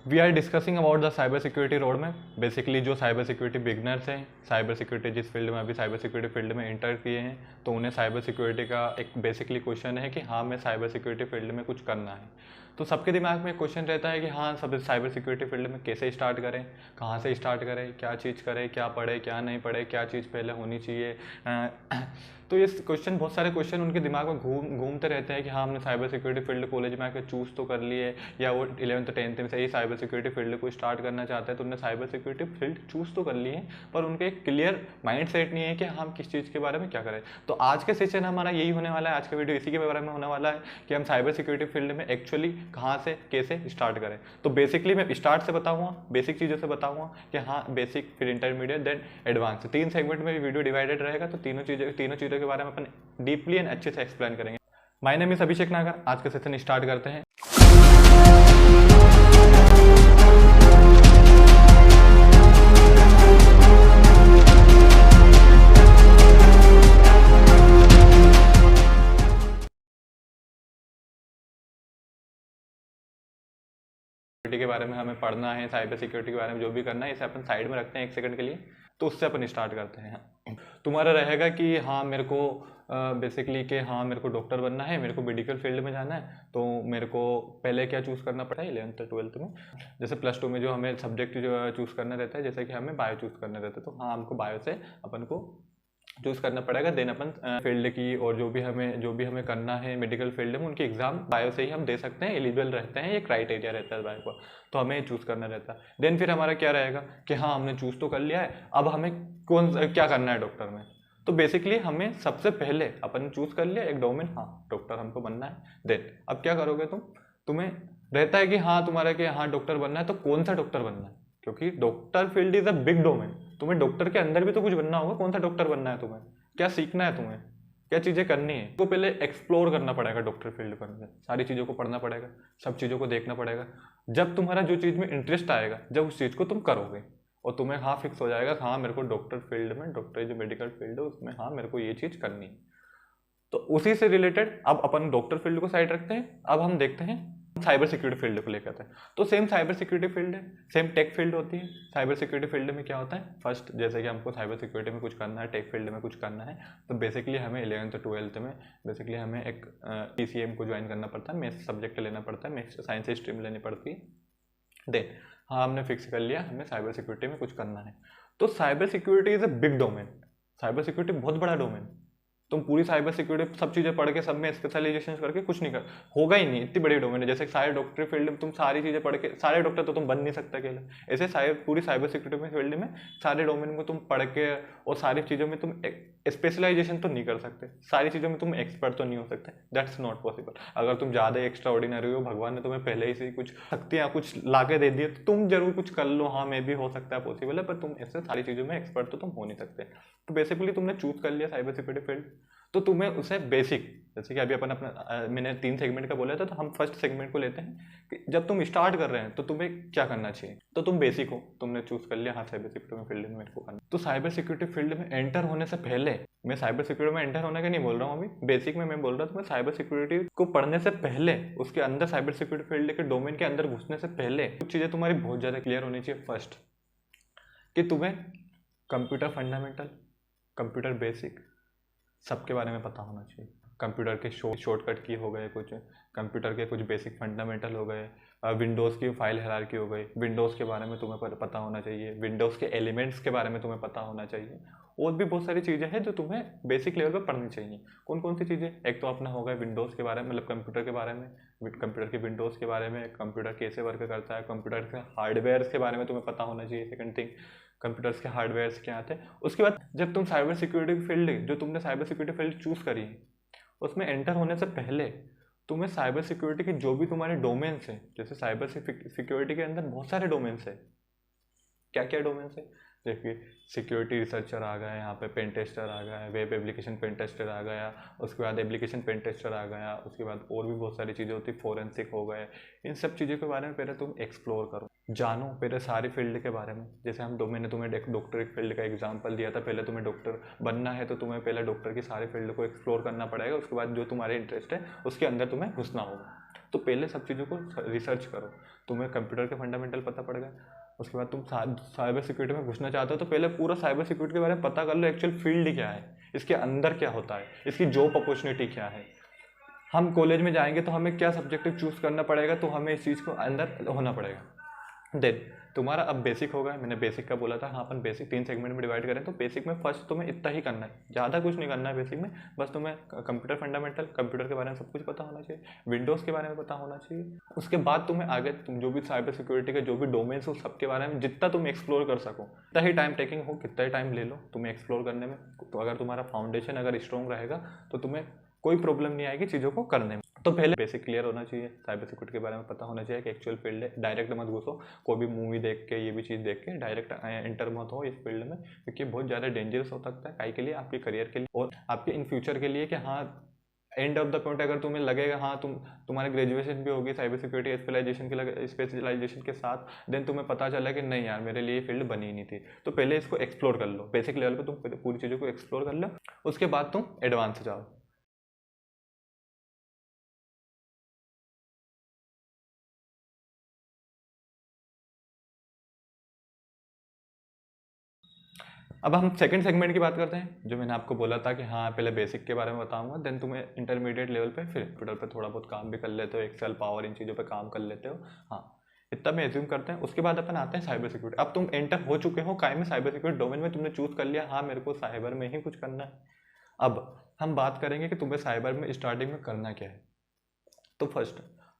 We are discussing about the cyber security road map. Basically जो cyber security beginners हैं, cyber security जिस field में अभी cyber security field में enter किए हैं, तो उन्हें साइबर सिक्योरिटी का एक बेसिकली क्वेश्चन है कि हाँ मैं साइबर सिक्योरिटी फील्ड में कुछ करना है। तो सबके दिमाग में क्वेश्चन रहता है कि हाँ सब साइबर सिक्योरिटी फील्ड में कैसे स्टार्ट करें, कहाँ से स्टार्ट करें, क्या चीज़ करें, क्या पढ़े क्या नहीं पढ़े, क्या चीज़ पहले होनी चाहिए। तो ये क्वेश्चन, बहुत सारे क्वेश्चन उनके दिमाग में घूमते रहते हैं कि हाँ हमने साइबर सिक्योरिटी फील्ड कॉलेज में आकर चूज़ तो कर लिए, या वो 11th 10th में से ही साइबर सिक्योरिटी फील्ड को स्टार्ट करना चाहते हैं, तो उन्होंने साइबर सिक्योरिटी फील्ड चूज़ तो कर लिए हैं, पर उनके एक क्लियर माइंड सेट नहीं है कि हम किस चीज़ के बारे में क्या करें। तो आज के सेशन हमारा यही होने वाला है, आज का वीडियो इसी के बारे में होने वाला है कि हम साइबर सिक्योरिटी फील्ड में एक्चुअली कहाँ से कैसे स्टार्ट करें। तो बेसिकली मैं स्टार्ट से बताऊँगा, बेसिक चीज़ों से बताऊँगा कि हाँ बेसिक, फिर इंटरमीडिएट, देन एडवांस। 3 सेगमेंट में वीडियो डिवाइडेड रहेगा, तो तीनों चीज़ों के बारे में अपन डीपली एंड अच्छे से एक्सप्लेन करेंगे। माय नेम इज अभिषेक नागर। आज का सेशन स्टार्ट करते हैं। के बारे में हमें पढ़ना है, साइबर सिक्योरिटी के बारे में जो भी करना है, इसे अपन साइड में रखते हैं 1 सेकंड के लिए। तो उससे अपन स्टार्ट करते हैं। तुम्हारा रहेगा कि हाँ मेरे को बेसिकली कि हाँ मेरे को डॉक्टर बनना है, मेरे को मेडिकल फील्ड में जाना है, तो मेरे को पहले क्या चूज़ करना पड़ता है 11th 12th में। जैसे +2 में जो हमें सब्जेक्ट जो चूज़ करना रहता है, जैसे कि हमें बायो चूज़ करना रहता है, तो हाँ हमको बायो से अपन को चूज़ करना पड़ेगा। देन अपन फील्ड की और जो भी हमें करना है मेडिकल फील्ड में, उनकी एग्जाम बायो से ही हम दे सकते हैं, एलिजिबल रहते हैं, ये क्राइटेरिया रहता है बायो का, तो हमें चूज़ करना रहता है। देन फिर हमारा क्या रहेगा कि हाँ हमने चूज़ तो कर लिया है, अब हमें क्या करना है डॉक्टर में। तो बेसिकली हमें सबसे पहले अपन चूज़ कर लिया एक डोमेन, हाँ डॉक्टर हमको बनना है। देन अब क्या करोगे तुम्हें रहता है कि हाँ तुम्हारा कि हाँ डॉक्टर बनना है, तो कौन सा डॉक्टर बनना है, क्योंकि doctor field is a big domain. तुम्हें डॉक्टर के अंदर भी तो कुछ बनना होगा, कौन सा डॉक्टर बनना है, तुम्हें क्या सीखना है, तुम्हें क्या चीज़ें करनी है, तो पहले एक्सप्लोर करना पड़ेगा डॉक्टर फील्ड के अंदर, सारी चीज़ों को पढ़ना पड़ेगा, सब चीज़ों को देखना पड़ेगा। जब तुम्हारा जो चीज़ में इंटरेस्ट आएगा, जब उस चीज़ को तुम करोगे और तुम्हें हाँ फिक्स हो जाएगा हाँ मेरे को डॉक्टर फील्ड में, डॉक्टर जो मेडिकल फील्ड है उसमें हाँ मेरे को ये चीज़ करनी है, तो उसी से रिलेटेड अब अपन डॉक्टर फील्ड को साइड रखते हैं। अब हम देखते हैं साइबर सिक्योरिटी फील्ड को लेकर आते हैं। तो सेम साइबर सिक्योरिटी फील्ड है, सेम टेक फील्ड होती है। साइबर सिक्योरिटी फील्ड में क्या होता है, फर्स्ट जैसे कि हमको साइबर सिक्योरिटी में कुछ करना है, टेक फील्ड में कुछ करना है, तो बेसिकली हमें 11th 12th में बेसिकली हमें एक PCM को ज्वाइन करना पड़ता है, मैथ्स सब्जेक्ट लेना पड़ता है, मैथ्स साइंस स्ट्रीम लेनी पड़ती है। देन हाँ हमने फिक्स कर लिया हमें साइबर सिक्योरिटी में कुछ करना है। तो cyber security is a big domain, cyber security बहुत बड़ा डोमेन। तुम पूरी साइबर सिक्योरिटी सब चीज़ें पढ़ के सब में स्पेशलाइजेशन करके कुछ नहीं कर होगा ही नहीं, इतनी बड़ी डोमेन है। जैसे सारे डॉक्टरी फील्ड में तुम सारी चीज़ें पढ़ के सारे डॉक्टर तो तुम बन नहीं सकते अकेले, ऐसे पूरी साइबर सिक्योरिटी में फील्ड में सारे डोमेन को तुम पढ़ के और सारी चीज़ों में तुम स्पेशलाइजेशन तो नहीं कर सकते, सारी चीज़ों में तुम एक्सपर्ट तो नहीं हो सकते, दैट्स नॉट पॉसिबल। अगर तुम ज़्यादा एक्स्ट्रा ऑर्डिनरी हो, भगवान ने तुम्हें पहले ही से कुछ शक्तियाँ कुछ ला के दे दी, तो तुम जरूर कुछ कर लो, हाँ मे भी हो सकता है पॉसिबल है, पर तुम ऐसे सारी चीज़ों में एक्सपर्ट तो तुम हो नहीं सकते। तो बेसिकली तुमने चूज कर लिया साइबर सिक्योरिटी फील्ड, तो तुम्हें उसे बेसिक, जैसे कि अभी अपन अपना मैंने 3 सेगमेंट का बोला था, तो हम फर्स्ट सेगमेंट को लेते हैं कि जब तुम स्टार्ट कर रहे हैं तो तुम्हें क्या करना चाहिए। तो तुम बेसिक हो, तुमने चूज कर लिया हाँ साइबर सिक्योरिटी फील्ड में मेरे को करना। तो साइबर सिक्योरिटी फील्ड में एंटर होने से पहले, मैं साइबर सिक्योरिटी में एंटर होने का नहीं बोल रहा हूँ अभी, बेसिक में मैं बोल रहा हूँ, तुम्हें साइबर सिक्योरिटी को पढ़ने से पहले, उसके अंदर साइबर सिक्योरिटी फील्ड के डोमेन के अंदर घुसने से पहले कुछ चीज़ें तुम्हारी बहुत ज़्यादा क्लियर होनी चाहिए। फर्स्ट कि तुम्हें कंप्यूटर फंडामेंटल, कंप्यूटर बेसिक सबके बारे में पता होना चाहिए। कंप्यूटर के शॉर्टकट की हो गए, कुछ कंप्यूटर के कुछ बेसिक फंडामेंटल हो गए, विंडोज़ की फाइल हायरार्की हो गई, विंडोज़ के बारे में तुम्हें पता होना चाहिए, विंडोज़ के एलिमेंट्स के बारे में तुम्हें पता होना चाहिए, और भी बहुत सारी चीज़ें हैं जो तुम्हें बेसिक लेवल पर पढ़नी चाहिए। कौन कौन सी चीज़ें, एक तो अपना हो गया विंडोज़ के बारे में, मतलब कंप्यूटर के बारे में, कंप्यूटर के विंडोज़ के बारे में, कंप्यूटर कैसे वर्क करता है, कंप्यूटर के हार्डवेयर के बारे में तुम्हें पता होना चाहिए। सेकंड थिंग, कंप्यूटर्स के हार्डवेयर्स क्या आते हैं। उसके बाद जब तुम साइबर सिक्योरिटी फील्ड, जो तुमने साइबर सिक्योरिटी फील्ड चूज़ करी है, उसमें एंटर होने से पहले तुम्हें साइबर सिक्योरिटी के जो भी तुम्हारे डोमेन्स हैं, जैसे साइबर सिक्योरिटी के अंदर बहुत सारे डोमेन्स हैं। क्या क्या डोमेन्स है, देखिए सिक्योरिटी रिसर्चर आ गया, यहाँ पे पेन टेस्टर आ गया, वेब एप्लीकेशन पेन टेस्टर आ गया, उसके बाद एप्लीकेशन पेन टेस्टर आ गया, उसके बाद और भी बहुत सारी चीज़ें होती, फोरेंसिक हो गए। इन सब चीज़ों के बारे में पहले तुम एक्सप्लोर करो, जानो पहले सारी फील्ड के बारे में। जैसे मैंने तुम्हें डॉक्टर फील्ड का एग्जांपल दिया था, पहले तुम्हें डॉक्टर बनना है तो तुम्हें पहले डॉक्टर की सारी फील्ड को एक्सप्लोर करना पड़ेगा, उसके बाद जो तुम्हारे इंटरेस्ट है उसके अंदर तुम्हें घुसना होगा। तो पहले सब चीज़ों को रिसर्च करो। तुम्हें कंप्यूटर के फंडामेंटल पता पड़ गए, उसके बाद तुम साइबर सिक्योरिटी में घुसना चाहते हो तो पहले पूरा साइबर सिक्योरिटी के बारे में पता कर लो, एक्चुअल फील्ड क्या है, इसके अंदर क्या होता है, इसकी जॉब अपॉर्चुनिटी क्या है। हम कॉलेज में जाएंगे तो हमें क्या सब्जेक्टिव चूज करना पड़ेगा, तो हमें इस चीज़ को अंदर होना पड़ेगा। देन तुम्हारा अब बेसिक होगा, मैंने बेसिक का बोला था, हाँ अपन बेसिक 3 सेगमेंट में डिवाइड करें तो बेसिक में फर्स्ट तुम्हें इतना ही करना है, ज़्यादा कुछ नहीं करना है बेसिक में। बस तुम्हें कंप्यूटर फंडामेंटल, कंप्यूटर के बारे में सब कुछ पता होना चाहिए, विंडोज़ के बारे में पता होना चाहिए। उसके बाद तुम्हें आगे तुम जो भी साइबर सिक्योरिटी के जो भी डोमेन्स हो सबके बारे में जितना तुम एक्सप्लोर कर सको, कितना ही टाइम टेकिंग हो, कितना ही टाइम ले लो तुम्हें एक्सप्लोर करने में। तो अगर तुम्हारा फाउंडेशन अगर स्ट्रॉन्ग रहेगा तो तुम्हें कोई प्रॉब्लम नहीं आएगी चीज़ों को करने में। तो पहले बेसिक क्लियर होना चाहिए, साइबर सिक्योरिटी के बारे में पता होना चाहिए कि एक्चुअल फील्ड है। डायरेक्ट मत घुसो, कोई भी मूवी देख के ये भी चीज़ देख के डायरेक्ट एंटर मत हो इस फील्ड में, क्योंकि बहुत ज़्यादा डेंजरस हो सकता है काई के लिए, आपके करियर के लिए और आपके इन फ्यूचर के लिए। कि हाँ एंड ऑफ द पॉइंट अगर तुम्हें लगेगा हाँ तुम्हारी ग्रेजुएशन भी होगी साइबर सिक्योरिटी स्पेशलाइजेशन के साथ, देन तुम्हें पता चला कि नहीं यार मेरे लिए फील्ड बनी ही नहीं थी, तो पहले इसको एक्सप्लोर कर लो। बेसिक लेवल पर तुम पूरी चीज़ों को एक्सप्लोर कर लो, उसके बाद तुम एडवांस जाओ। अब हम सेकंड सेगमेंट की बात करते हैं, जो मैंने आपको बोला था कि हाँ पहले बेसिक के बारे में बताऊंगा, देन तुम्हें इंटरमीडिएट लेवल पे फिर कंप्यूटर पे थोड़ा बहुत काम भी कर लेते हो, एक्सेल पावर इन चीज़ों पे काम कर लेते हो। हाँ इतना मैं एज्यूम करते हैं। उसके बाद अपन आते हैं साइबर सिक्योरिटी। अब तुम एंटर हो चुके हो काय में, साइबर सिक्योरिटी डोमेन में तुमने चूज कर लिया, हाँ मेरे को साइबर में ही कुछ करना है। अब हम बात करेंगे कि तुम्हें साइबर में स्टार्टिंग में करना क्या है। तो फर्स्ट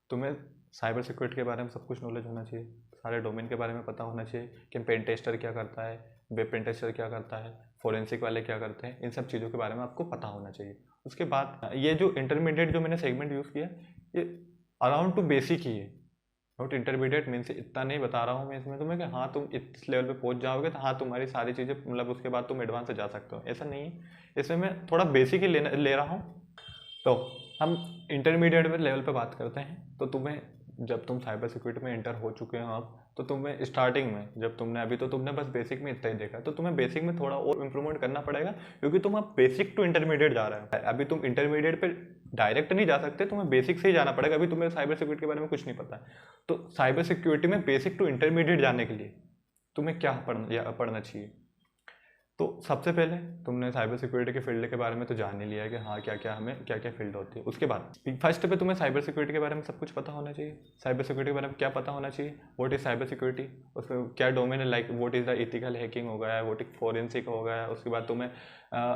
तुम्हें साइबर सिक्योरिटी के बारे में सब कुछ नॉलेज होना चाहिए, सारे डोमेन के बारे में पता होना चाहिए कि पेन टेस्टर क्या करता है, वेब पेन टेस्टर क्या करता है, फोरेंसिक वाले क्या करते हैं, इन सब चीज़ों के बारे में आपको पता होना चाहिए। उसके बाद ये जो इंटरमीडिएट जो मैंने सेगमेंट यूज़ किया ये अराउंड टू बेसिक ही है, नॉट इंटरमीडिएट मीन्स इतना नहीं बता रहा हूँ मैं इसमें तुम्हें कि हाँ तुम इस लेवल पे पहुँच जाओगे तो हाँ तुम्हारी सारी चीज़ें मतलब उसके बाद तुम एडवांस से जा सकते हो, ऐसा नहीं है। इसमें मैं थोड़ा बेसिक ही ले रहा हूँ। तो हम इंटरमीडिएट लेवल पे बात करते हैं। तो तुम्हें जब तुम साइबर सिक्योरिटी में एंटर हो चुके हो अब, तो तुम्हें स्टार्टिंग में जब तुमने अभी तो तुमने बस बेसिक में इतना ही देखा, तो तुम्हें बेसिक में थोड़ा और इम्प्रूवमेंट करना पड़ेगा, क्योंकि तुम अब बेसिक टू इंटरमीडिएट जा रहे हो। अभी तुम इंटरमीडिएट पे डायरेक्ट नहीं जा सकते, तुम्हें बेसिक से ही जाना पड़ेगा। अभी तुम्हें साइबर सिक्योरिटी के बारे में कुछ नहीं पता है, तो साइबर सिक्योरिटी में बेसिक टू इंटरमीडिएट जाने के लिए तुम्हें क्या पढ़ना चाहिए। तो सबसे पहले तुमने साइबर सिक्योरिटी के फील्ड के बारे में तो जान ही लिया है कि हाँ क्या क्या हमें क्या क्या फील्ड होती है। उसके बाद फर्स्ट पे तुम्हें साइबर सिक्योरिटी के बारे में सब कुछ पता होना चाहिए। साइबर सिक्योरिटी के बारे में क्या पता होना चाहिए, व्हाट इज साइबर सिक्योरिटी, उसमें क्या डोमेन है, like what is the ethical hacking हो गया, व्हाट इज फोरेंसिक हो गया। उसके बाद तुम्हें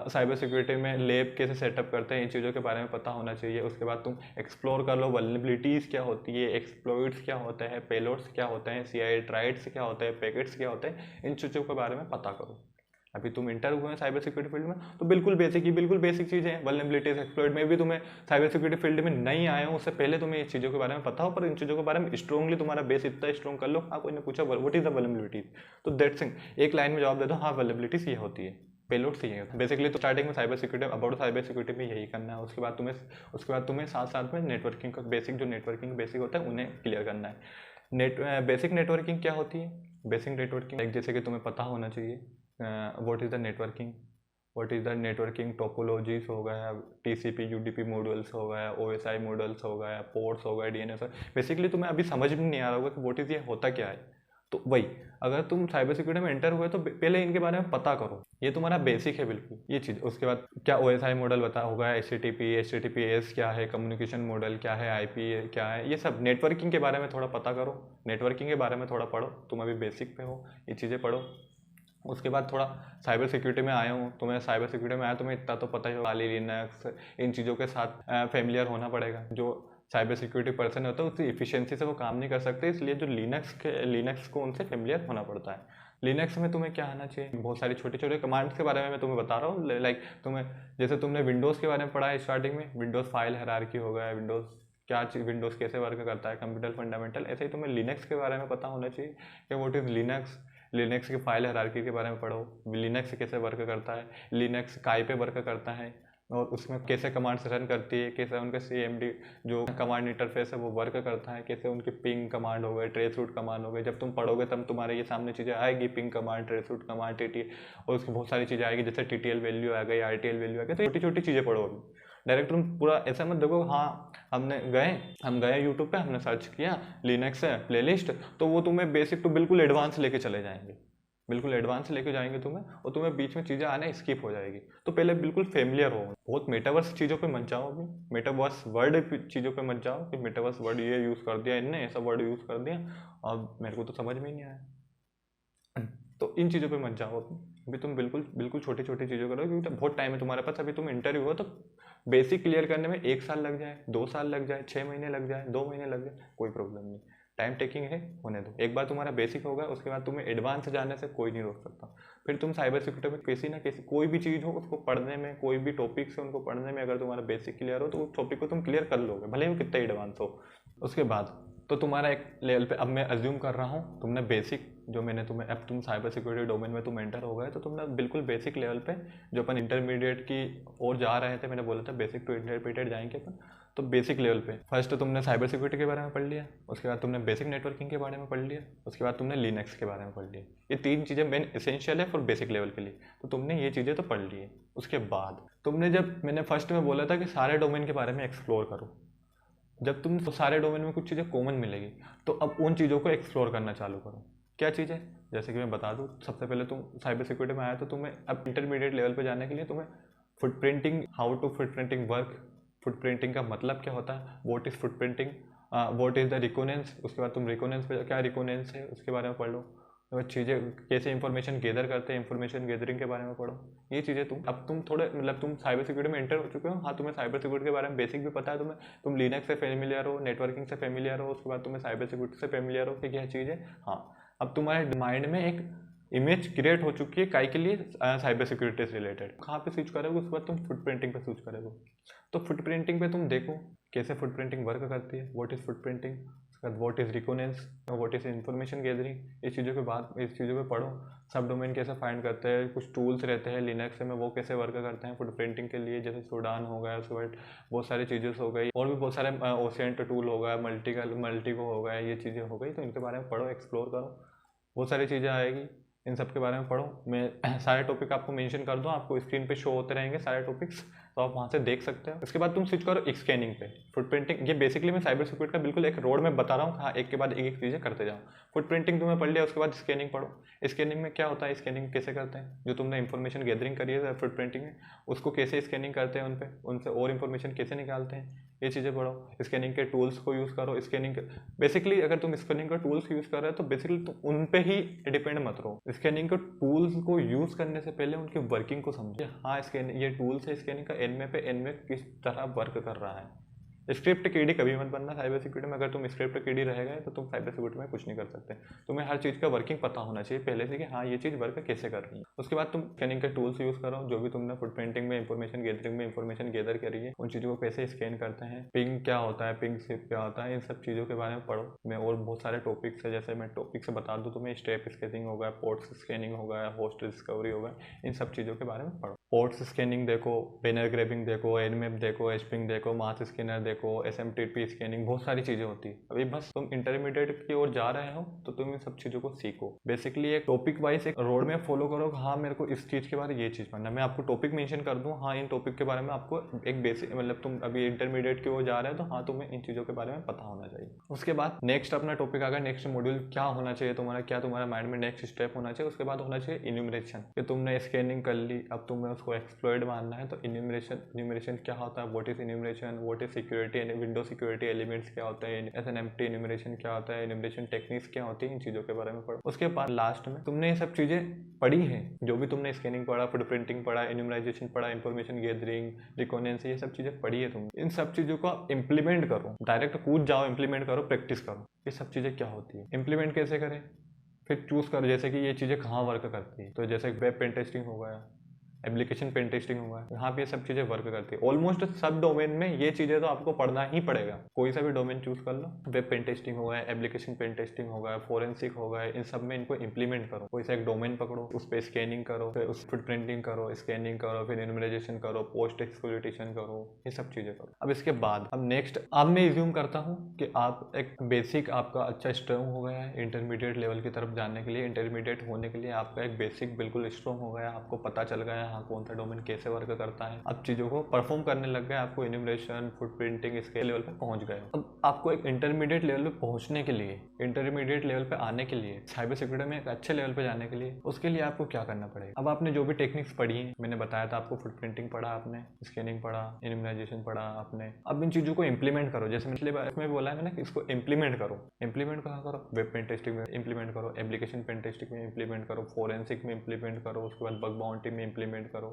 साइबर सिक्योरिटी में लैब कैसे सेटअप करते हैं इन चीज़ों के बारे में पता होना चाहिए। उसके बाद तुम एक्सप्लोर कर लो वल्नरेबिलिटीज़ क्या होती है, एक्सप्लॉइट्स क्या होते हैं, पेलोड्स क्या होते हैं, CI ट्राइड्स क्या होते हैं, पैकेट्स क्या होते हैं, इन चीज़ों के बारे में पता करो। अभी तुम इंटर हुए हैं साइबर सिक्योरिटी फील्ड में तो बिल्कुल बेसिक चीज़ें हैं। वल्नरेबिलिटीज एक्सप्लॉइट में भी तुम्हें साइबर सिक्योरिटी फील्ड में नहीं आए हो, उससे पहले तुम्हें इस चीज़ों के बारे में पता हो, पर इन चीज़ों के बारे में स्ट्रॉन्गली तुम्हारा बेस इतना स्ट्रॉन्ग कर लो। हाँ कोई ने पूछा व्हाट इज द वल्नरेबिलिटीज, तो दैट्स एक लाइन में जवाब दे दो, हाँ वल्नरेबिलिटीज ये होती है, पेलोड से ही बेसिकली। तो स्टार्टिंग में cyber security about cyber security में यही करना है। उसके बाद तुम्हें साथ साथ में नेटवर्किंग का बेसिक जो नेटवर्किंग बेसिक होता है उन्हें क्लियर करना है। बेसिक नेटवर्किंग क्या होती है, बेसिक नेटवर्किंग जैसे कि तुम्हें पता होना चाहिए what is the networking topologies हो गया, TCP UDP मॉडल्स हो गया, OSI मॉडल्स हो गया, पोर्ट्स हो गए, DNS। बेसिकली तुम्हें अभी समझ में नहीं आ रहा होगा कि व्हाट इज़ ये होता क्या है। तो वही अगर तुम साइबर सिक्योरिटी में एंटर हुए तो पहले इनके बारे में पता करो, ये तुम्हारा बेसिक है बिल्कुल ये चीज़। उसके बाद क्या OSI मॉडल बता होगा, HTTPS क्या है, कम्युनिकेशन मॉडल क्या है, IP क्या है, ये सब नेटवर्किंग के बारे में थोड़ा पता करो, नेटवर्किंग के बारे में थोड़ा पढ़ो। तुम अभी बेसिक पे हो, ये चीज़ें पढ़ो। उसके बाद थोड़ा साइबर सिक्योरिटी में आए हूँ, तुम्हें साइबर सिक्योरिटी में आया तुम्हें इतना तो पता ही होगा, लिनक्स इन चीज़ों के साथ फेमिलियर होना पड़ेगा। जो साइबर सिक्योरिटी पर्सन होता है उसकी इफिशिएंसी से वो काम नहीं कर सकते, इसलिए जो लिनक्स को उनसे फेमिलियर होना पड़ता है। लिनक्स में तुम्हें क्या आना चाहिए, बहुत सारी छोटे छोटे कमांड्स के बारे में मैं तुम्हें बता रहा हूँ। लाइक तुम्हें जैसे तुमने विंडोज़ के बारे में पढ़ा है स्टार्टिंग में, विंडोज़ फाइल हायरार्की हो गया, विंडोज़ क्या चीज़, विंडोज़ कैसे वर्क करता है, कंप्यूटर फंडामेंटल। ऐसे ही तुम्हें लिनक्स के बारे में पता होना चाहिए कि व्हाट इज़ लिनक्स की फाइल हायरार्की के बारे में पढ़ो, लिनक्स कैसे वर्क करता है, लिनक्स काय पे वर्क करता है और उसमें कैसे कमांड्स रन करती है, कैसे उनका CMD जो कमांड इंटरफेस है वो वर्क करता है, कैसे उनके पिंग कमांड हो गए, ट्रेस रूट कमांड हो गए। जब तुम पढ़ोगे तब तुम्हारे ये सामने चीज़ें आएगी, ping command, trace route command, TTL, और उसकी बहुत सारी चीज़ें आएगी, जैसे TTL वैल्यू आ गई, RTL वैल्यू आ गई। तो छोटी छोटी चीज़ें पढ़ोगे। डायरेक्ट तुम पूरा ऐसा मत देखो हाँ हम गए यूट्यूब पे, हमने सर्च किया लिनक्स है प्लेलिस्ट, तो वो तुम्हें बेसिक टू बिल्कुल एडवांस लेके चले जाएंगे, बिल्कुल एडवांस लेके जाएंगे तुम्हें, और तुम्हें बीच में चीज़ें आने स्किप हो जाएगी। तो पहले बिल्कुल फेमिलियर हो, बहुत मेटावर्स चीज़ों पे मत जाओ, अभी मेटावर्स वर्ड चीज़ों पे मत जाओ कि मेटावर्स वर्ड ये यूज़ कर दिया इनने, ऐसा वर्ड यूज़ कर दिया और मेरे को तो समझ में ही नहीं आया। तो इन चीज़ों पे मत जाओ अभी तुम बिल्कुल बिल्कुल छोटी छोटी चीज़ों करो, क्योंकि बहुत टाइम है तुम्हारे पास। अभी तुम इंटरव्यू हो तो बेसिक क्लियर करने में 1 साल लग जाए, 2 साल लग जाए, 6 महीने लग जाए, 2 महीने लग जाए, कोई प्रॉब्लम नहीं, टाइम टेकिंग है, होने दो। एक बार तुम्हारा बेसिक होगा उसके बाद तुम्हें एडवांस जाने से कोई नहीं रोक सकता। फिर तुम साइबर सिक्योरिटी में किसी ना किसी कोई भी चीज़ हो उसको पढ़ने में, कोई भी टॉपिक्स है उनको पढ़ने में, अगर तुम्हारा बेसिक क्लियर हो तो उस टॉपिक को तुम क्लियर कर लोगे, भले ही वो कितना एडवांस हो। उसके बाद तो तुम्हारा एक लेवल पे, अब मैं अज्यूम कर रहा हूँ तुमने बेसिक जो मैंने तुम्हें, अब तुम साइबर सिक्योरिटी डोमेन में तुम एंटर हो गए, तो तुमने बिल्कुल बेसिक लेवल पे जो अपन इंटरमीडिएट की ओर जा रहे थे, मैंने बोला था बेसिक टू इंटरमीडिएट जाएंगे अपन, तो बेसिक लेवल पे फर्स्ट तुमने साइबर सिक्योरिटी के बारे में पढ़ लिया, उसके बाद तुमने बेसिक नेटवर्किंग के बारे में पढ़ लिया, उसके बाद तुमने लिनक्स के बारे में पढ़ लिया। ये 3 चीज़ें मेन एसेंशियल है फॉर बेसिक लेवल के लिए, तो तुमने ये चीज़ें तो पढ़ ली है। उसके बाद तुमने, जब मैंने फर्स्ट में बोला था कि सारे डोमेन के बारे में एक्सप्लोर करो, जब तुम तो सारे डोमेन में कुछ चीज़ें कॉमन मिलेगी, तो अब उन चीज़ों को एक्सप्लोर करना चालू करो। क्या चीज़ है, जैसे कि मैं बता दूँ, सबसे पहले तुम साइबर सिक्योरिटी में आया तो तुम्हें अब इंटरमीडिएट लेवल पे जाने के लिए तुम्हें footprinting, how to footprinting work, footprinting का मतलब क्या होता है, what is footprinting, what is the reconnaissance, उसके बाद तुम रिकोनेंस पे क्या रिकोनेंस है उसके बारे में पढ़ लो, तो चीज़ें कैसे इंफॉर्मेशन गैदर करते हैं, इंफॉर्मेशन गैदरिंग के बारे में पढ़ो। ये चीज़ें तुम थोड़े मतलब तुम साइबर सिक्योरिटी में एंटर हो चुके हो, हाँ तुम्हें साइबर सिक्योरिटी के बारे में बेसिक भी पता है, तुम लिनक्स से फेमिलियर हो, नेटवर्किंग से फेमिलियर हो, उसके बाद तुम्हें साइबर सिक्योरिटी से फेमिलियर हो कि क्या चीज़ है। हाँ, अब तुम्हारे माइंड में एक इमेज क्रिएट हो चुकी है काय के लिए, साइबर सिक्योरिटी से रिलेटेड। कहाँ पे स्विच करोगे, उसके बाद तुम फुटप्रिंटिंग पे स्विच करोगे। तो फुटप्रिंटिंग पे तुम देखो कैसे फुटप्रिंटिंग वर्क करती है, व्हाट इज़ फुटप्रिंटिंग, उसके बाद what is reconnaissance, what is information gathering. इस चीज़ों के बाद इस चीज़ों पे पढ़ो, सब डोमेन कैसे फाइंड करते हैं, कुछ टूल्स रहते हैं लिनक्स में वो कैसे वर्क करते हैं फुटप्रिंटिंग के लिए, जैसे सुडान हो गया, उसके बाद बहुत सारी चीज़ें हो गई, और भी बहुत सारे ओसेंट टूल हो गया, मल्टीको हो गया, ये चीज़ें हो गई। तो इनके बारे में पढ़ो, एक्सप्लोर करो, बहुत सारी चीज़ें आएगी, इन सब के बारे में पढ़ो। मैं सारे टॉपिक आपको मेंशन कर दूँ, आपको स्क्रीन पे शो होते रहेंगे सारे टॉपिक्स, तो आप वहाँ से देख सकते हो। उसके बाद तुम स्विच करो स्कैनिंग पे। फुटप्रिंटिंग, ये बेसिकली मैं साइबर सिक्योरिटी का बिल्कुल एक रोड में बता रहा हूँ, हाँ एक के बाद एक चीज़ें करते जाओ। फुटप्रिंटिंग तुम्हें पढ़ लिया, उसके बाद स्कैनिंग पढ़ो। स्कैनिंग में क्या होता है, स्कैनिंग कैसे करते हैं, जो तुमने इंफॉर्मेशन गैदरिंग करी है फुटप्रिंटिंग में, उसको कैसे स्कैनिंग करते हैं, उनसे और इन्फॉर्मेशन कैसे निकालते हैं, ये चीज़ें पढ़ो। स्कैनिंग के टूल्स को यूज़ करो। स्कैनिंग बेसिकली अगर तुम स्कैनिंग का टूल्स यूज़ कर रहे हो तो बेसिकली तुम उन पे ही डिपेंड मत रहो। स्कैनिंग के टूल्स को यूज़ करने से पहले उनकी वर्किंग को समझो। हाँ स्कैनिंग, ये टूल्स है स्कैनिंग का, एनवे किस तरह वर्क कर रहा है। स्क्रिप्ट कीड़ी कभी मत बनना साइबर सिक्योरिटी में। अगर तुम स्क्रिप्ट कीड़ी रह गए तो तुम साइबर सिक्योरिटी में कुछ नहीं कर सकते। तुम्हें हर चीज़ का वर्किंग पता होना चाहिए पहले से कि हाँ ये चीज़ वर्क कैसे कर रही है। उसके बाद तुम स्कैनिंग के टूल्स यूज़ करो, जो भी तुमने फुटप्रिंटिंग में इंफॉर्मेशन गैदरिंग में इंफॉर्मेशन गैदर करी है, उन चीज़ों को कैसे स्कैन करते हैं, पिंग क्या होता है, पिंग सिप क्या होता है, इन सब चीज़ों के बारे में पढ़ो। मैं और बहुत सारे टॉपिक्स है, जैसे मैं टॉपिक से बता दूँ तुम्हें, स्टेप स्कैनिंग होगा, पोर्ट्स स्कैनिंग होगा, होस्ट डिस्कवरी होगा, इन सब चीज़ों के बारे में पढ़ो। पोर्ट्स स्कैनिंग देखो, बैनर ग्रैबिंग देखो, एनमैप देखो, एचपिंग देखो, मास स्कैनर देखो, एसएमटीपी स्कैनिंग, बहुत सारी चीज़ें होती है। अभी बस तुम इंटरमीडिएट की ओर जा रहे हो तो तुम इन सब चीज़ों को सीखो। बेसिकली एक टॉपिक वाइज एक रोड में फॉलो करो, हाँ मेरे को इस चीज़ के बारे में ये चीज़ पढ़ना, मैं आपको टॉपिक मेंशन कर दूँ, हाँ इन टॉपिक के बारे में आपको एक बेसिक, मतलब तुम अभी इंटरमीडिएट की ओर जा रहे हो तो हाँ तुम्हें इन चीज़ों के बारे में पता होना चाहिए। उसके बाद नेक्स्ट अपना टॉपिक आ गया, नेक्स्ट मॉड्यूल क्या होना चाहिए तुम्हारा, क्या तुम्हारा माइंड में नेक्स्ट स्टेप होना चाहिए। उसके बाद होना चाहिए इन्यूमरेशन, कि तुमने स्कैनिंग कर ली, अब तुम्हें उसको एक्सप्लॉइट मानना है। तो इन्यूमरेशन क्या होता है, what is enumeration, what is security, window security elements क्या होता है, एसएनएमटी इन्यूमरेशन क्या होता है, इन्यूमरेशन टेक्निक्स क्या होती है, इन चीज़ों के बारे में पढ़ो। उसके बाद लास्ट में तुमने ये सब चीज़ें पढ़ी है, जो भी तुमने स्कैनिंग पढ़ा, फुटप्रिंटिंग पढ़ा, इन्यूमराइजेशन पढ़ा, इंफॉर्मेशन गैदरिंग, रिकॉनेंस, ये सब चीज़ें पढ़ी है तुमने। इन सब चीज़ों को इम्प्लीमेंट करो, डायरेक्ट कूद जाओ, इम्प्लीमेंट करो, प्रैक्टिस करो। ये सब चीज़ें क्या होती है, इम्प्लीमेंट कैसे करें, फिर चूज़ करो जैसे कि ये चीज़ें कहाँ वर्क करती है। तो जैसे वेब पेन टेस्टिंग हो गया, एप्लीकेशन पेन टेस्टिंग होगा, यहाँ पे ये सब चीज़ें वर्क करती है। ऑलमोस्ट सब डोमेन में ये चीज़ें तो आपको पढ़ना ही पड़ेगा, कोई सा भी डोमेन चूज कर लो। वेब पेन टेस्टिंग होगा, एप्लीकेशन पेन टेस्टिंग होगा, फोरेंसिक होगा, इन सब में इनको इंप्लीमेंट करो। कोई सा एक डोमेन पकड़ो, उस पर स्कैनिंग करो, फिर उस फुटप्रिंटिंग करो, स्कैनिंग करो, फिर इन्यूमराइजेशन करो, पोस्ट एक्सप्लॉइटेशन करो, ये सब चीज़ें करो। अब इसके बाद अब नेक्स्ट, अब मैं एज्यूम करता हूँ कि आप एक बेसिक आपका अच्छा स्ट्रॉन्ग हो गया है इंटरमीडिएट लेवल की तरफ जाने के लिए। इंटरमीडिएट होने के लिए आपका एक बेसिक बिल्कुल स्ट्रॉन्ग हो गया, आपको पता चल गया हाँ कौन सा डोमेन कैसे वर्क करता है, अब चीज़ों को परफॉर्म करने लग गए, आपको इन्यूमरेशन फुटप्रिंटिंग इसके लेवल पे पहुंच गए हो। अब आपको एक इंटरमीडिएट लेवल पे पहुंचने के लिए, इंटरमीडिएट लेवल पे आने के लिए, साइबर सिक्योरिटी में एक अच्छे लेवल पे जाने के लिए, उसके लिए आपको क्या करना पड़ेगा। अब आपने जो भी टेक्निक्स पढ़ी हैं, मैंने बताया था आपको, फुटप्रिंटिंग पढ़ा आपने, स्कैनिंग पढ़ा, इन्यूमराइजेशन पढ़ा आपने, अब इन चीज़ों को इंप्लीमेंट करो। जैसे पिछले बार में बोला है मैंने, इसको इंप्लीमेंट करो। इंप्लीमेंट कहाँ करो, वेब पेन टेस्टिंग में इंप्लीमेंट करो, एप्लीकेशन पेन टेस्टिंग में इंप्लीमेंट करो, फोरेंसिक में इंप्लीमेंट करो, उसके बाद बग बाउंटी में इंप्लीमेंट करो,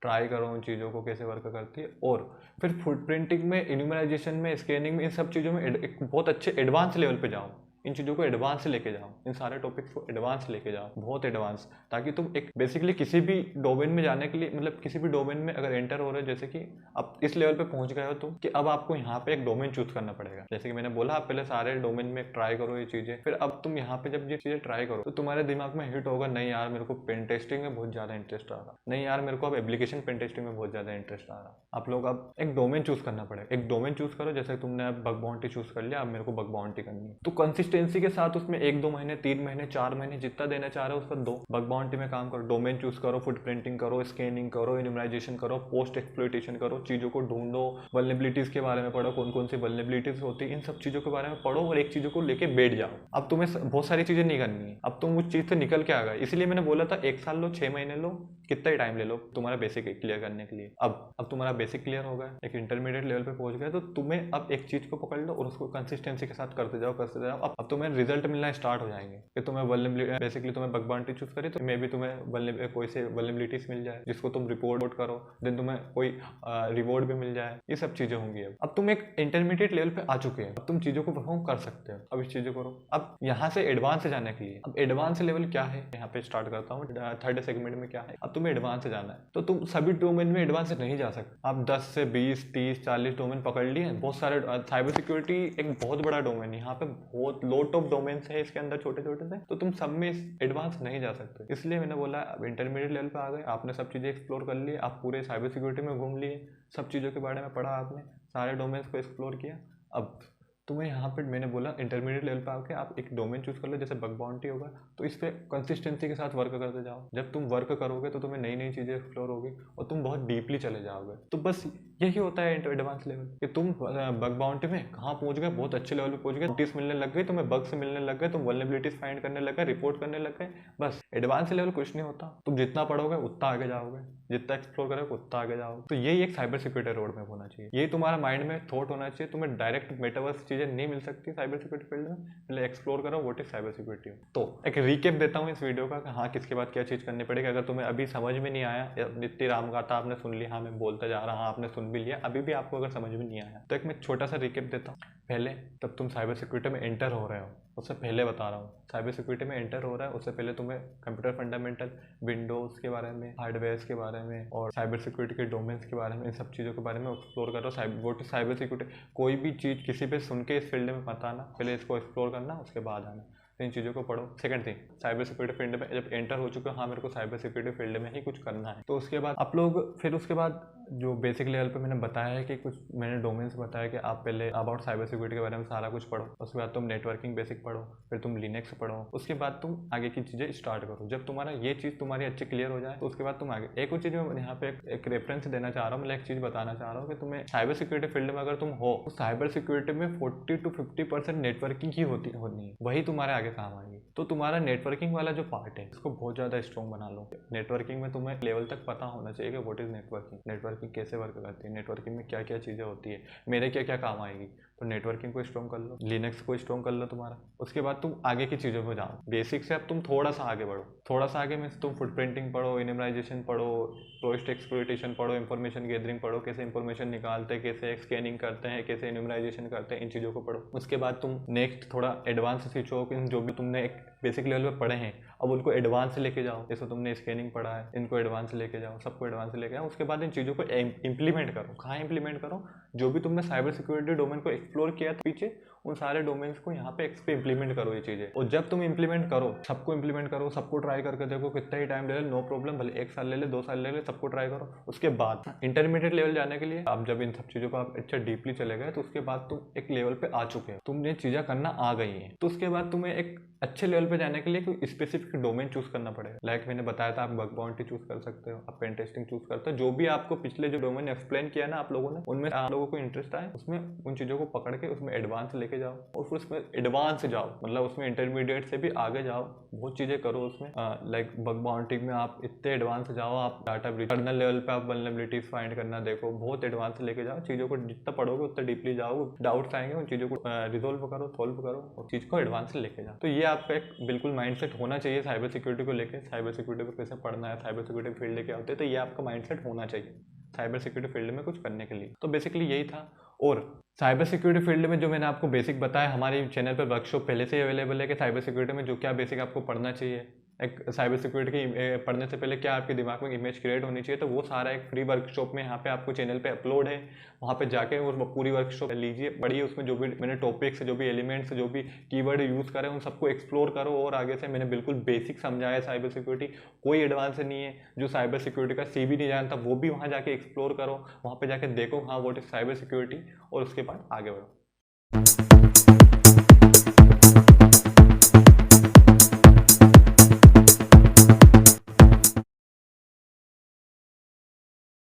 ट्राई करो उन चीज़ों को कैसे वर्क करती है। और फिर फुटप्रिंटिंग में, इन्यूमराइजेशन में, स्कैनिंग में, इन सब चीज़ों में एक बहुत अच्छे एडवांस लेवल पे जाओ। इन चीज़ों को एडवांस से लेके जाओ, इन सारे टॉपिक्स को एडवांस लेके जाओ, बहुत एडवांस, ताकि तुम एक बेसिकली किसी भी डोमेन में जाने के लिए, मतलब किसी भी डोमेन में अगर एंटर हो रहे हो, जैसे कि अब इस लेवल पे पहुंच गए हो तुम, कि अब आपको यहाँ पे एक डोमेन चूज करना पड़ेगा। जैसे कि मैंने बोला, आप पहले सारे डोमेन में ट्राई करो ये चीज़ें, फिर अब तुम यहाँ पे जब ये चीज़ें ट्राई करो तो तुम्हारे दिमाग में हिट होगा, नहीं यार मेरे को पेन टेस्टिंग में बहुत ज़्यादा इंटरेस्ट आ रहा, नहीं यार मेरे को अब एप्लीकेशन पेन टेस्टिंग में बहुत ज़्यादा इंटरेस्ट आ रहा। आप लोग अब एक डोमेन चूज करना पड़ेगा, एक डोमेन चूज करो। जैसे तुमने अब बग बाउंटी चूज कर लिया, अब मेरे को बग बाउंटी करनी है, तो कंसिस्टेंसी के साथ उसमें 1-2 महीने, 3 महीने, 4 महीने जितना देना चाह रहे हो उसका दो, बग बाउंटी में काम करो, डोमेन चूज करो, फुटप्रिंटिंग करो, स्कैनिंग करो, इन्यूमराइजेशन करो, पोस्ट एक्सप्लॉइटेशन करो, चीज़ों को ढूंढो, वल्नरेबिलिटीज के बारे में पढ़ो, कौन कौन सी वल्नरेबिलिटीज होती है, इन सब चीज़ों के बारे में पढ़ो और एक चीज़ों को लेके बैठ जाओ। अब तुम्हें बहुत सारी चीज़ें नहीं करनी है, अब तुम उस चीज़ से निकल के आ गए। इसलिए मैंने बोला था 1 साल लो, 6 महीने लो, कितना ही टाइम ले लो तुम्हारा बेसिक क्लियर करने के लिए। अब तुम्हारा बेसिक क्लियर हो गया, एक इंटरमीडिएट लेवल पे पहुंच गए, तो तुम्हें अब एक चीज़ को पकड़ लो और उसको कंसिस्टेंसी के साथ करते जाओ। अब तुम्हें रिजल्ट मिलना स्टार्ट हो जाएंगे कि तुम्हें बेसिकली तुम्हें बग बाउंटी चूज करी, तो मे भी तुम्हें कोई से वल्नरेबिलिटीज मिल जाए जिसको तुम रिपोर्ट करो, देन तुम्हें कोई रिवॉर्ड भी मिल जाए, ये सब चीज़ें होंगी। अब तुम एक इंटरमीडिएट लेवल पे आ चुके हैं, अब तुम चीज़ों को परफॉर्म कर सकते हो, अब इस चीज़ों को करो। अब यहाँ से एडवांस से जाने के लिए, अब एडवांस लेवल क्या है, यहाँ पे स्टार्ट करता हूँ, थर्ड सेगमेंट में क्या है। अब तुम्हें एडवांस से जाना है, तो तुम सभी डोमेन में एडवांस से नहीं जा सकते। आप 10 से 20, 30, 40 डोमेन पकड़ लिए, बहुत सारे। साइबर सिक्योरिटी एक बहुत बड़ा डोमेन है, यहाँ पे बहुत लॉट ऑफ डोमेन्स है इसके अंदर, छोटे छोटे से, तो तुम सब में एडवांस नहीं जा सकते। इसलिए मैंने बोला अब इंटरमीडिएट लेवल पे आ गए, आपने सब चीज़ें एक्सप्लोर कर ली, आप पूरे साइबर सिक्योरिटी में घूम लिए, सब चीज़ों के बारे में पढ़ा आपने, सारे डोमेन्स को एक्सप्लोर किया। अब तुम्हें यहाँ पे मैंने बोला इंटरमीडिएट लेवल पे आके आप एक डोमेन चूज कर लो, जैसे बग बाउंटी होगा, तो इस पर कंसिस्टेंसी के साथ वर्क करते जाओ। जब तुम वर्क करोगे तो तुम्हें नई नई चीज़ें एक्सप्लोर होगी और तुम बहुत डीपली चले जाओगे। तो बस यही होता है एडवांस लेवल, कि तुम बग बाउंटी में कहाँ पहुँच गए, बहुत अच्छे लेवल पे पहुँच गए, नोटिस मिलने लग गए, तुम्हें बग्स मिलने लग गए, तुम वल्नरेबिलिटीज फाइंड करने लग गए, रिपोर्ट करने लग गए। बस एडवांस लेवल कुछ नहीं होता, तुम जितना पढ़ोगे उतना आगे जाओगे, जितना एक्सप्लोर करोगे उतना आगे जाओगे। तो यही एक साइबर सिक्योरिटी रोड मैप होना चाहिए, यही तुम्हारा माइंड में थॉट होना चाहिए। तुम्हें डायरेक्ट मेटावर्स चीज़ें नहीं मिल सकती साइबर सिक्योरिटी फील्ड में, पहले एक्सप्लोर करो व्हाट इज साइबर सिक्योरिटी। तो एक रिकेप देता हूँ इस वीडियो का, हाँ किसके बाद क्या चीज़ करनी पड़ेगी। अगर तुम्हें अभी समझ में नहीं आया, इतनी राम गाथा आपने सुन ली, हाँ मैं बोलता जा रहा, हाँ आपने सुन भी लिया, अभी भी आपको अगर समझ में नहीं आया, तो एक मैं छोटा सा रिकेप देता हूँ। पहले तब तुम साइबर सिक्योरिटी में एंटर हो रहे हो, उससे पहले बता रहा हूँ, साइबर सिक्योरिटी में एंटर हो रहा है उससे पहले तुम्हें कंप्यूटर फंडामेंटल, विंडोज़ के बारे में, हार्डवेयर के बारे में और साइबर सिक्योरिटी के डोमेन्स के बारे में, इन सब चीज़ों के बारे में एक्सप्लोर करो। साइबर सिक्योरिटी कोई भी चीज़ किसी पे सुन के इस फील्ड में मत आना, पहले इसको एक्सप्लोर करना, उसके बाद आना, इन चीज़ों को पढ़ो। Second thing, cyber security field में जब एंटर हो चुके हो, हाँ मेरे को साइबर सिक्योरिटी फील्ड में ही कुछ करना है, तो उसके बाद आप लोग फिर उसके बाद जो बेसिक लेवल पे मैंने बताया है कि कुछ मैंने डोमेन्स बताया कि आप पहले अबाउट साइबर सिक्योरिटी के बारे में सारा कुछ पढ़ो, उसके बाद तुम नेटवर्किंग बेसिक पढ़ो, फिर तुम लिनक्स पढ़ो, उसके बाद तुम आगे की चीज़ें स्टार्ट करो। जब तुम्हारा ये चीज़ तुम्हारी अच्छी क्लियर हो जाए तो उसके बाद तुम आगे। एक और चीज़ मैं यहाँ पे एक रेफरेंस देना चाह रहा हूँ, मतलब एक चीज़ बताना चाह रहा हूँ कि तुम्हें साइबर सिक्योरिटी फील्ड में अगर तुम हो, तो साइबर सिक्योरिटी में 40 to 50% नेटवर्किंग ही होनी है, वही तुम्हारे आगे काम आएगी। तो तुम्हारा नेटवर्किंग वाला जो पार्ट है इसको बहुत ज़्यादा स्ट्रॉन्ग बना लो। नेटवर्किंग में तुम्हें लेवल तक पता होना चाहिए कि व्हाट इज़ नेटवर्किंग, नेटवर्किंग कैसे वर्क करती है, नेटवर्किंग में क्या क्या चीज़ें होती है, मेरे क्या क्या काम आएगी। तो नेटवर्किंग को स्ट्रॉन्ग कर लो, लिनक्स को स्ट्रॉन्ग कर लो तुम्हारा। उसके बाद तुम आगे की चीज़ों को जाओ, बेसिक से अब तुम थोड़ा सा आगे बढ़ो, थोड़ा सा आगे मीन्स तुम फुटप्रिंटिंग पढ़ो, इन्यूमराइजेशन पढ़ो, पोस्ट एक्सप्लॉइटेशन पढ़ो, इंफॉर्मेशन गैदरिंग पढ़ो, कैसे इंफॉर्मेशन निकालते हैं, कैसे स्कैनिंग करते हैं, कैसे इन्यूमराइजेशन करते हैं, इन चीज़ों को पढ़ो। उसके बाद तुम नेक्स्ट थोड़ा एडवांस सीखो कि जो भी तुमने एक बेसिक लेवल पे पढ़े हैं अब उनको एडवांस लेके जाओ। जैसे तुमने स्कैनिंग पढ़ा है, इनको एडवांस लेके जाओ, सबको एडवांस लेके जाओ। उसके बाद इन चीज़ों को इंप्लीमेंट करो। कहाँ इंप्लीमेंट करो? जो भी तुमने साइबर सिक्योरिटी डोमेन को एक्सप्लोर किया था पीछे, उन सारे डोमेन्स को यहाँ पे इम्प्लीमेंट करो ये चीज़ें। और जब तुम इम्प्लीमेंट करो, सबको इम्प्लीमेंट करो, सबको ट्राई करके देखो, कितना ही टाइम ले ले नो प्रॉब्लम, भले 1 साल ले ले 2 साल ले ले, सबको ट्राई करो। उसके बाद इंटरमीडिएट लेवल जाने के लिए आप जब इन सब चीज़ों को आप अच्छा डीपली चले गए, तो उसके बाद तुम एक लेवल पे आ चुके हो, तुम ये चीज़ें करना आ गई हैं, तो उसके बाद तुम्हें एक अच्छे लेवल पे जाने के लिए कोई स्पेसिफिक डोमेन चूज करना पड़ेगा। लाइक मैंने बताया था, आप बग बाउंटी चूज कर सकते हो, आप पेन टेस्टिंग चूज करते हो, जो भी आपको पिछले जो डोमेन एक्सप्लेन किया ना आप लोगों ने, उनमें आप लोगों को इंटरेस्ट आए, उसमें उन चीज़ों को पकड़ के उसमें एडवांस लेके जाओ, और फिर उसमें एडवांस जाओ, मतलब उसमें इंटरमीडिएट से भी आगे जाओ, बहुत चीज़ें करो उसमें। लाइक बग बाउंटी में आप इतने एडवांस जाओ, आप डाटा ब्रीच कर्नल लेवल पे आप वल्नरेबिलिटीज फाइंड करना देखो, बहुत एडवांस लेके जाओ चीज़ों को, जितना पढ़ोगे उतना डीपली जाओ, डाउट्स आएंगे उन चीज़ों को रिजोल्व करो, सॉल्व करो और चीज़ को एडवांस लेके जाओ। तो ये आपका एक बिल्कुल माइंडसेट होना चाहिए साइबर सिक्योरिटी को लेके, साइबर सिक्योरिटी पर कैसे पढ़ना है, साइबर सिक्योरिटी फील्ड लेके आते हैं, तो ये आपका माइंडसेट होना चाहिए साइबर सिक्योरिटी फील्ड में कुछ करने के लिए। तो बेसिकली यही था। और साइबर सिक्योरिटी फील्ड में जो मैंने आपको बेसिक बताया, हमारे चैनल पर वर्कशॉप पहले से ही अवेलेबल है कि साइबर सिक्योरिटी में जो क्या बेसिक आपको पढ़ना चाहिए, एक साइबर सिक्योरिटी की पढ़ने से पहले क्या आपके दिमाग में इमेज क्रिएट होनी चाहिए, तो वो सारा एक फ्री वर्कशॉप में यहाँ पे आपको चैनल पे अपलोड है, वहाँ पे जाके और पूरी वर्कशॉप लीजिए, पढ़िए, उसमें जो भी मैंने टॉपिक्स, जो भी एलिमेंट्स, जो भी कीवर्ड यूज़ करे उन सबको एक्सप्लोर करो। और आगे से मैंने बिल्कुल बेसिक समझाया साइबर सिक्योरिटी, कोई एडवांस नहीं है। जो साइबर सिक्योरिटी का सी भी नहीं जानता वो भी वहाँ जाके एक्सप्लोर करो, वहाँ पर जाके देखो हाँ व्हाट इज साइबर सिक्योरिटी, और उसके बाद आगे बढ़ो।